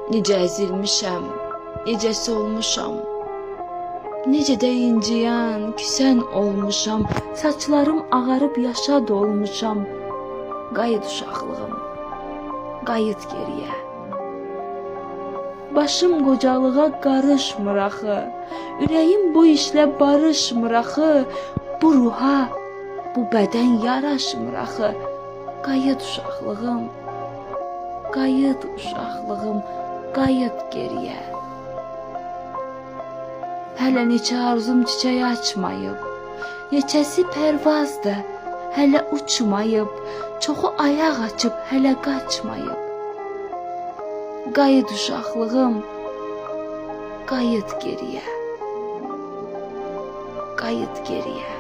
Necə əzilmişəm, necə solmuşam. Necə də inciyən, küsən olmuşam. Saçlarım ağarıb yaşa dolmuşam. Qayıt uşaqlığım, qayıt geriyə. Başım qocalığa qarışmır axı. Ürəyim bu işlə barışmır axı. Bu ruha, bu bədən yaraşmır axı. Qayıt uşaqlığım, qayıt uşaqlığım, qayıt geriyə. Hələ neçə arzum çiçək açmayıb, neçəsi pərvazdır, hələ uçmayıb, çoxu ayaq açıb, hələ qaçmayıb. Qayıt uşaqlığım, qayıt geriyə, qayıt geriyə.